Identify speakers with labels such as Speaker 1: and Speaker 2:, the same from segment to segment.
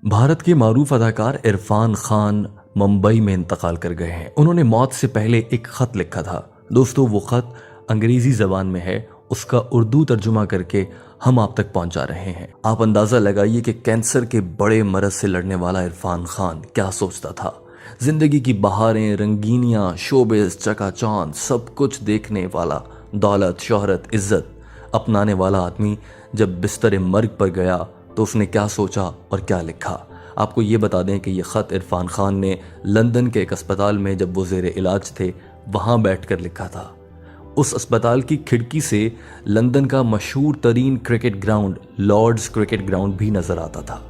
Speaker 1: भारत के मारूफ अदाकार इरफान खान मुंबई में इंतकाल कर गए हैं। उन्होंने मौत से पहले एक खत लिखा था। दोस्तों, वो खत अंग्रेजी जबान में है, उसका उर्दू तर्जुमा करके हम आप तक पहुंचा रहे हैं। आप अंदाजा लगाइए कि कैंसर के बड़े मरज से लड़ने वाला इरफान खान क्या सोचता था। जिंदगी की बहारें, रंगीनियां, शोबिस, चकाचौंध, सब कुछ देखने वाला, दौलत, शोहरत, इज्जत अपनाने वाला आदमी जब बिस्तर मर्ग पर गया तो उसने क्या सोचा और क्या लिखा। आपको ये बता दें कि यह ख़त इरफान खान ने लंदन के एक अस्पताल में जब वो ज़ेरे इलाज थे वहाँ बैठकर लिखा था। उस अस्पताल की खिड़की से लंदन का मशहूर तरीन cricket ground Lord's cricket ground भी नज़र आता था।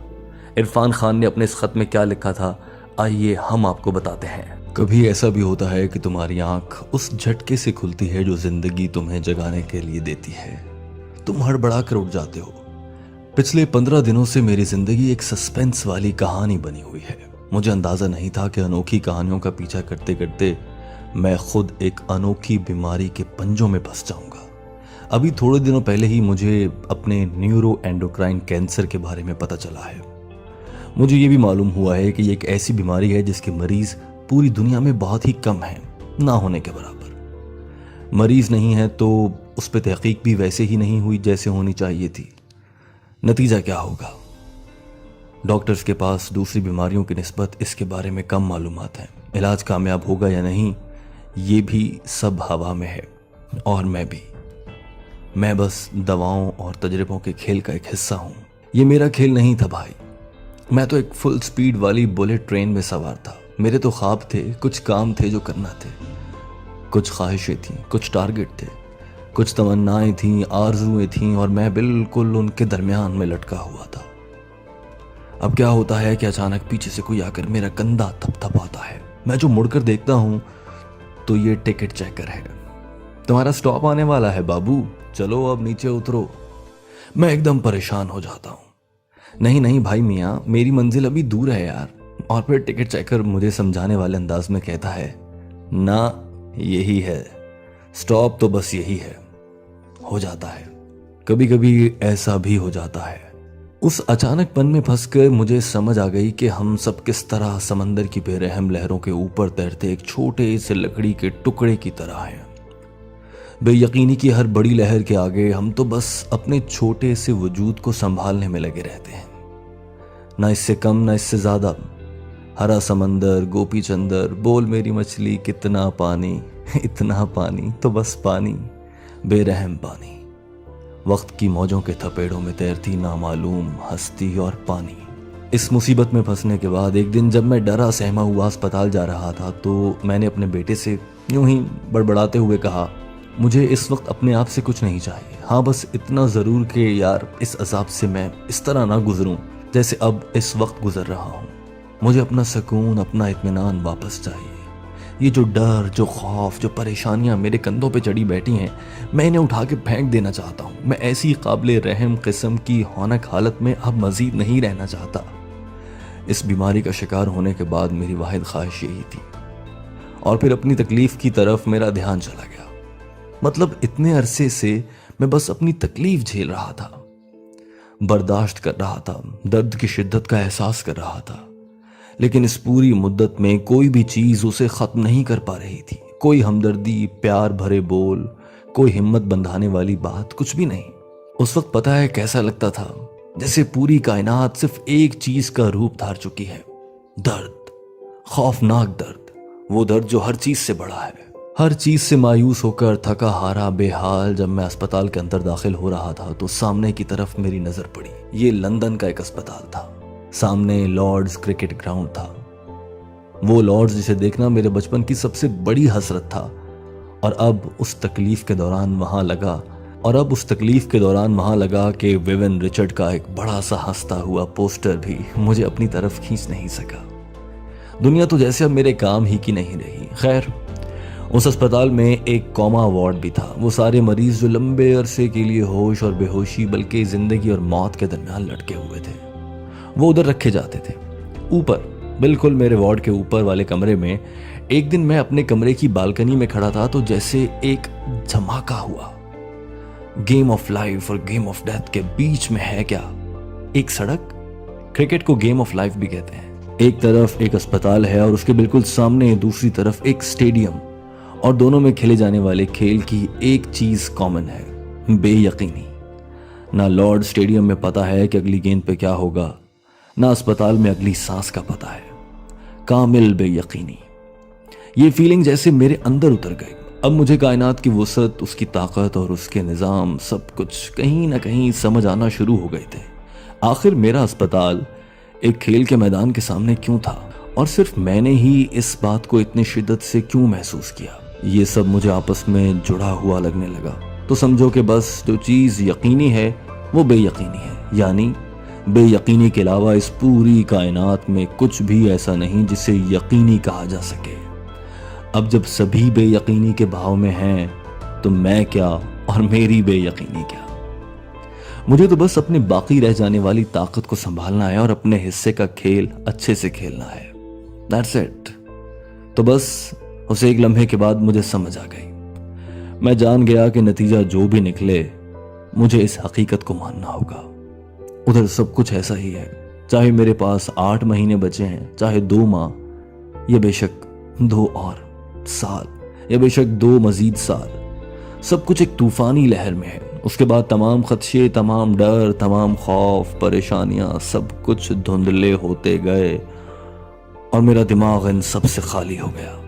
Speaker 1: इरफान खान ने अपने इस ख़त में क्या लिखा था, आइए हम आपको बताते हैं। कभी ऐसा भी होता है कि तुम्हारी आंख उस झटके से खुलती है जो ज़िंदगी तुम्हें जगाने के लिए देती है। तुम हड़बड़ा कर उठ जाते हो। पिछले 15 दिनों से मेरी जिंदगी एक सस्पेंस वाली कहानी बनी हुई है। मुझे अंदाजा नहीं था कि अनोखी कहानियों का पीछा करते करते मैं खुद एक अनोखी बीमारी के पंजों में फंस जाऊंगा। अभी थोड़े दिनों पहले ही मुझे अपने न्यूरो एंडोक्राइन कैंसर के बारे में पता चला है। मुझे ये भी मालूम हुआ है कि ये एक ऐसी बीमारी है जिसके मरीज पूरी दुनिया में बहुत ही कम हैं, ना होने के बराबर। मरीज नहीं है तो उस पर तहकीक भी वैसे ही नहीं हुई जैसे होनी चाहिए थी। नतीजा क्या होगा? डॉक्टर्स के पास दूसरी बीमारियों की निस्बत इसके बारे में कम मालूमात हैं। इलाज कामयाब होगा या नहीं, ये भी सब हवा में है। और मैं बस दवाओं और तजर्बों के खेल का एक हिस्सा हूँ। ये मेरा खेल नहीं था भाई। मैं तो एक फुल स्पीड वाली बुलेट ट्रेन में सवार था। मेरे तो ख्वाब थे, कुछ काम थे जो करना थे, कुछ ख्वाहिशें थीं, कुछ टारगेट थे, कुछ तमन्नाएं थीं, आरजुएं थीं, और मैं बिल्कुल उनके दरमियान में लटका हुआ था। अब क्या होता है कि अचानक पीछे से कोई आकर मेरा कंधा थपथपाता है। मैं जो मुड़कर देखता हूं तो ये टिकट चेकर है। तुम्हारा स्टॉप आने वाला है बाबू, चलो अब नीचे उतरो। मैं एकदम परेशान हो जाता हूं। नहीं भाई मियाँ, मेरी मंजिल अभी दूर है यार। और फिर टिकट चेकर मुझे समझाने वाले अंदाज में कहता है, ना यही है स्टॉप, तो बस यही है। हो जाता है, कभी कभी ऐसा भी हो जाता है। उस अचानकपन में फंसकर मुझे समझ आ गई कि हम सब किस तरह समंदर की बेरहम लहरों के ऊपर तैरते एक छोटे से लकड़ी के टुकड़े की तरह हैं। बेयकीनी की हर बड़ी लहर के आगे हम तो बस अपने छोटे से वजूद को संभालने में लगे रहते हैं। ना इससे कम ना इससे ज्यादा। हरा समंदर, गोपी चंदर, बोल मेरी मछली, कितना पानी, इतना पानी, तो बस पानी, बेरहम पानी। वक्त की मौजों के थपेड़ों में तैरती नामालूम हस्ती और पानी। इस मुसीबत में फंसने के बाद एक दिन जब मैं डरा सहमा हुआ अस्पताल जा रहा था तो मैंने अपने बेटे से यूं ही बड़बड़ाते हुए कहा, मुझे इस वक्त अपने आप से कुछ नहीं चाहिए। हाँ, बस इतना ज़रूर कि यार इस अजाब से मैं इस तरह ना गुजरूं जैसे अब इस वक्त गुजर रहा हूँ। मुझे अपना सुकून, अपना इत्मीनान वापस चाहिए। ये जो डर, जो खौफ, जो परेशानियां मेरे कंधों पे चढ़ी बैठी हैं, मैं इन्हें उठा के फेंक देना चाहता हूँ। मैं ऐसी काबिल रहम किस्म की हौनक हालत में अब मजीद नहीं रहना चाहता। इस बीमारी का शिकार होने के बाद मेरी वाहिद ख्वाहिश यही थी। और फिर अपनी तकलीफ की तरफ मेरा ध्यान चला गया। मतलब इतने अरसे से मैं बस अपनी तकलीफ झेल रहा था, बर्दाश्त कर रहा था, दर्द की शिद्दत का एहसास कर रहा था, लेकिन इस पूरी मुद्दत में कोई भी चीज उसे खत्म नहीं कर पा रही थी। कोई हमदर्दी, प्यार भरे बोल, कोई हिम्मत बंधाने वाली बात, कुछ भी नहीं। उस वक्त पता है कैसा लगता था, जैसे पूरी कायनात सिर्फ एक चीज का रूप धार चुकी है, दर्द, खौफनाक दर्द। वो दर्द जो हर चीज से बड़ा है। हर चीज से मायूस होकर थका हारा बेहाल जब मैं अस्पताल के अंदर दाखिल हो रहा था तो सामने की तरफ मेरी नजर पड़ी। ये लंदन का एक अस्पताल था। सामने लॉर्ड्स क्रिकेट ग्राउंड था। वो लॉर्ड्स जिसे देखना मेरे बचपन की सबसे बड़ी हसरत था। और अब उस तकलीफ के दौरान वहां लगा कि विवियन रिचर्ड का एक बड़ा सा हंसता हुआ पोस्टर भी मुझे अपनी तरफ खींच नहीं सका। दुनिया तो जैसे अब मेरे काम ही की नहीं रही। खैर, उस अस्पताल में एक कॉमा वार्ड भी था। वो सारे मरीज जो लंबे अरसे के लिए होश और बेहोशी बल्कि जिंदगी और मौत के दरमियान लटके हुए थे, वो उधर रखे जाते थे। ऊपर, बिल्कुल मेरे वार्ड के ऊपर वाले कमरे में एक दिन मैं अपने कमरे की बालकनी में खड़ा था तो जैसे एक धमाका हुआ। गेम ऑफ लाइफ और गेम ऑफ डेथ के बीच में है क्या एक सड़क, क्रिकेट को गेम ऑफ लाइफ भी कहते हैं। एक तरफ एक अस्पताल है और उसके बिल्कुल सामने दूसरी तरफ एक स्टेडियम, और दोनों में खेले जाने वाले खेल की एक चीज कॉमन है, बेयकीनी। ना लॉर्ड स्टेडियम में पता है कि अगली गेंद पे क्या होगा, ना अस्पताल में अगली सांस का पता है। कामिल बेयकीनी। ये फीलिंग जैसे मेरे अंदर उतर गई। अब मुझे कायनात की वुसअत, उसकी ताकत और उसके निज़ाम सब कुछ कहीं ना कहीं समझ आना शुरू हो गए थे। आखिर मेरा अस्पताल एक खेल के मैदान के सामने क्यों था, और सिर्फ मैंने ही इस बात को इतनी शिद्दत से क्यों महसूस किया? ये सब मुझे आपस में जुड़ा हुआ लगने लगा। तो समझो कि बस जो चीज़ यकीनी है वो बेयकीनी है, यानी बेयकीनी के अलावा इस पूरी कायनात में कुछ भी ऐसा नहीं जिसे यकीनी कहा जा सके। अब जब सभी बेयकीनी के भाव में हैं, तो मैं क्या और मेरी बेयकीनी क्या? मुझे तो बस अपने बाकी रह जाने वाली ताकत को संभालना है और अपने हिस्से का खेल अच्छे से खेलना है। That's it. तो बस उस एक लम्हे के बाद मुझे समझ आ गई। मैं जान गया कि नतीजा जो भी निकले, मुझे इस हकीकत को मानना होगा। उधर सब कुछ ऐसा ही है, चाहे मेरे पास 8 महीने बचे हैं, चाहे 2 माह, या बेशक 2 और साल, या बेशक 2 मजीद साल, सब कुछ एक तूफानी लहर में है। उसके बाद तमाम खदशे, तमाम डर, तमाम खौफ, परेशानियां, सब कुछ धुंधले होते गए और मेरा दिमाग इन सब से खाली हो गया।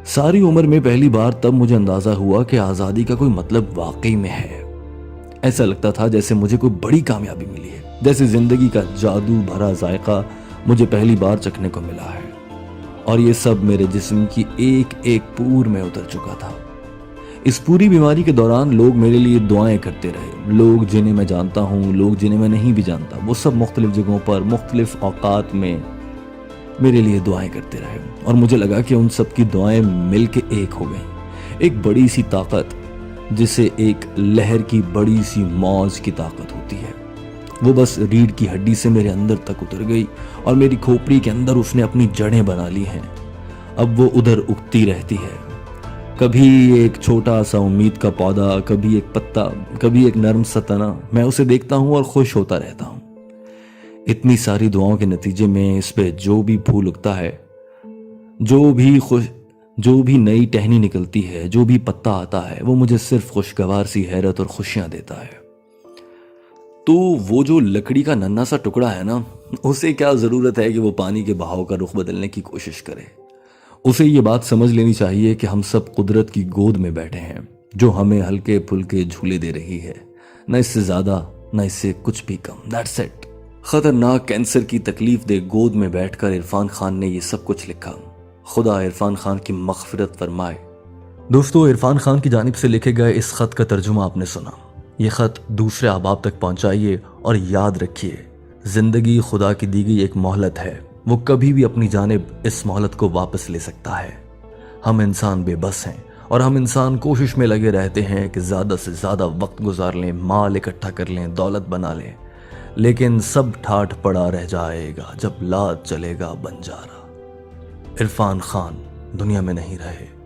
Speaker 1: सारी उम्र में पहली बार तब मुझे अंदाजा हुआ कि आज़ादी का कोई मतलब वाकई में है। ऐसा लगता था जैसे मुझे कोई बड़ी कामयाबी मिली है, जैसे जिंदगी का जादू भरा जायका मुझे पहली बार चखने को मिला है, और ये सब मेरे जिस्म की एक एक पूर में उतर चुका था। इस पूरी बीमारी के दौरान लोग मेरे लिए दुआएं करते रहे। लोग जिन्हें मैं जानता हूँ, लोग जिन्हें मैं नहीं भी जानता, वो सब मुख्तलिफ जगहों पर मुख्तलिफ औकात में मेरे लिए दुआएं करते रहे, और मुझे लगा कि उन सब की दुआएं मिल के एक हो गई। एक बड़ी सी ताकत, जिसे एक लहर की बड़ी सी मौज की ताकत होती है, वो बस रीढ़ की हड्डी से मेरे अंदर तक उतर गई और मेरी खोपड़ी के अंदर उसने अपनी जड़ें बना ली हैं। अब वो उधर उगती रहती है, कभी एक छोटा सा उम्मीद का पौधा, कभी एक पत्ता, कभी एक नर्म सा तना। मैं उसे देखता हूँ और खुश होता रहता हूँ। इतनी सारी दुआओं के नतीजे में इस पे जो भी फूल उगता है, जो भी नई टहनी निकलती है, जो भी पत्ता आता है, वो मुझे सिर्फ खुशगवार सी हैरत और खुशियां देता है। तो वो जो लकड़ी का नन्हा सा टुकड़ा है ना, उसे क्या जरूरत है कि वो पानी के बहाव का रुख बदलने की कोशिश करे? उसे ये बात समझ लेनी चाहिए कि हम सब कुदरत की गोद में बैठे हैं, जो हमें हल्के फुल्के झूले दे रही है, न इससे ज्यादा न इससे कुछ भी कम। That's it. खतरनाक कैंसर की तकलीफ दे गोद में बैठकर इरफान खान ने ये सब कुछ लिखा। खुदा इरफान खान की मग़फ़िरत फरमाए। दोस्तों, इरफान खान की जानिब से लिखे गए इस खत का तर्जुमा आपने सुना। ये खत दूसरे अहबाब तक पहुंचाइए और याद रखिए, जिंदगी खुदा की दी गई एक मोहलत है। वो कभी भी अपनी जानिब इस मोहलत को वापस ले सकता है। हम इंसान बेबस हैं और हम इंसान कोशिश में लगे रहते हैं कि ज़्यादा से ज़्यादा वक्त गुजार लें, माल इकट्ठा कर लें, दौलत बना लें, लेकिन सब ठाठ पड़ा रह जाएगा जब लात चलेगा बंजारा। इरफान खान दुनिया में नहीं रहे।